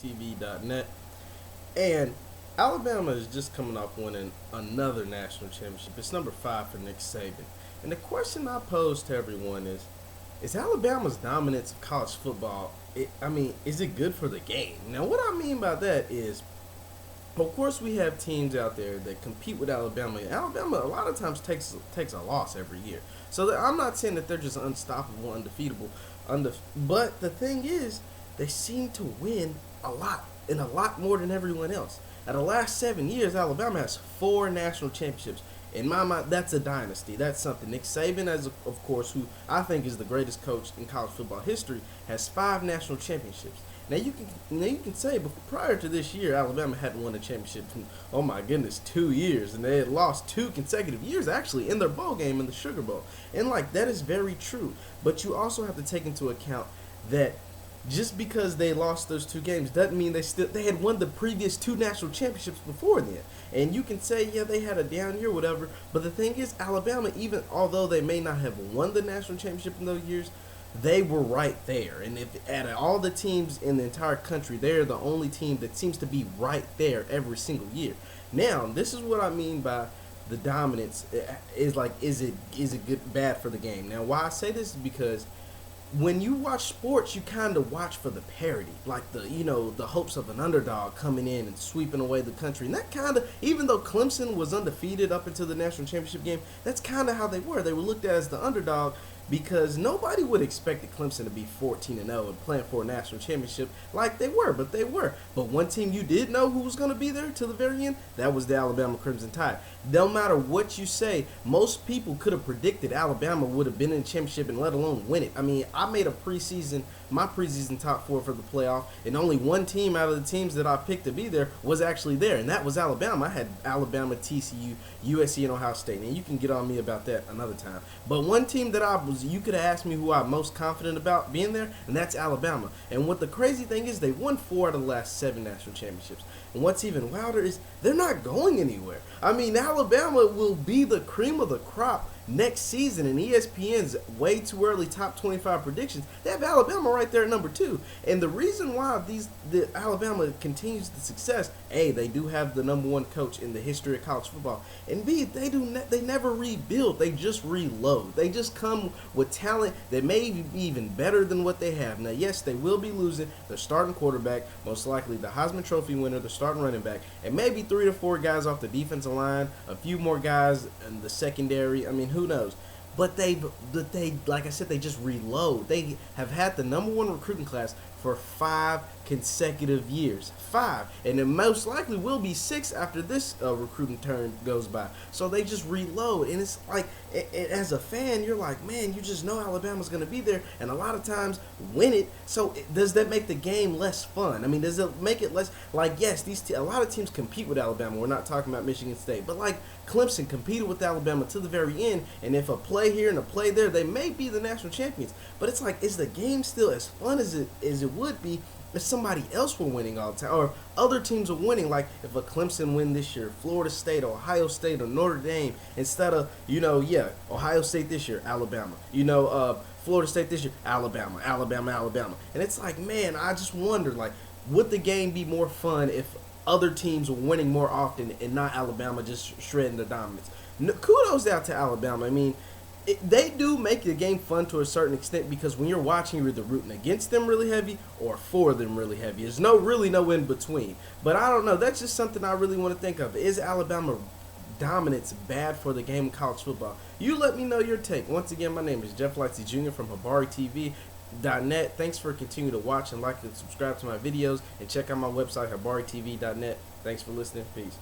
HabarTV.net. And Alabama is just coming off winning another national championship. It's number 5 for Nick Saban. And the question I pose to everyone is Alabama's dominance of college football, is it good for the game? Now, what I mean by that is, of course, we have teams out there that compete with Alabama. Alabama a lot of times takes a loss every year. So I'm not saying that they're just unstoppable, undefeatable. But the thing is, they seem to win a lot, and a lot more than everyone else. At the last 7 years, Alabama has 4 national championships. In my mind, that's a dynasty. That's something. Nick Saban, of course, who I think is the greatest coach in college football history, has 5 national championships. Now you can say, but prior to this year, Alabama hadn't won a championship in, oh my goodness, 2 years, and they had lost 2 consecutive years actually in their bowl game in the Sugar Bowl, and that is very true. But you also have to take into account that just because they lost those 2 games doesn't mean they had won the previous 2 national championships before then. And you can say, yeah, they had a down year, whatever. But the thing is, Alabama, even although they may not have won the national championship in those years, they were right there. And if out of all the teams in the entire country, they're the only team that seems to be right there every single year. Now, this is what I mean by the dominance. Is it good bad for the game? Now, why I say this is because when you watch sports, you kind of watch for the parity, like the hopes of an underdog coming in and sweeping away the country. And that kind of, even though Clemson was undefeated up until the national championship game, that's kind of how they were. They were looked at as the underdog because nobody would expect Clemson to be 14-0 and playing for a national championship like they were, but they were. But one team you did know who was going to be there to the very end, that was the Alabama Crimson Tide. No matter what you say, most people could have predicted Alabama would have been in the championship and let alone win it. I mean, I made my preseason top 4 for the playoff, and only one team out of the teams that I picked to be there was actually there, and that was Alabama. I had Alabama, TCU, USC, and Ohio State, and you can get on me about that another time. But one team that you could have asked me who I'm most confident about being there, and that's Alabama. And what the crazy thing is, they won 4 out of the last 7 national championships. And what's even wilder is they're not going anywhere. I mean, Alabama will be the cream of the crop next season in ESPN's way too early top 25 predictions. They have Alabama right there at number 2. And the reason why the Alabama continues the success, A, they do have the number 1 coach in the history of college football, and B, they never rebuild. They just reload. They just come with talent that may be even better than what they have. Now, yes, they will be losing their starting quarterback, most likely the Heisman Trophy winner, the starting running back, and maybe 3 to 4 guys off the defensive line, a few more guys in the secondary. I mean, who knows? But they, like I said, they just reload. They have had the number 1 recruiting class for 5 consecutive years. 5. And it most likely will be 6 after this recruiting turn goes by. So they just reload. And it's like, as a fan, you're like, man, you just know Alabama's going to be there. And a lot of times win it. So does that make the game less fun? I mean, does it make it less, like, yes, a lot of teams compete with Alabama. We're not talking about Michigan State. But like Clemson competed with Alabama to the very end. And if a play here and a play there, they may be the national champions. But it's like, is the game still as fun as it would be if somebody else were winning all the time, or if other teams are winning, like if a Clemson win this year, Florida State, Ohio State, or Notre Dame, instead of, Ohio State this year, Alabama, Florida State this year, Alabama. And it's like, man, I just wonder, like, would the game be more fun if other teams were winning more often and not Alabama just shredding the dominance? Kudos out to Alabama. I mean, they do make the game fun to a certain extent because when you're watching, you're either rooting against them really heavy or for them really heavy. There's really no in between. But I don't know. That's just something I really want to think of. Is Alabama dominance bad for the game of college football? You let me know your take. Once again, my name is Jeff Lightsy Jr. from HabarTV.net. Thanks for continuing to watch and like and subscribe to my videos. And check out my website, HabarTV.net. Thanks for listening. Peace.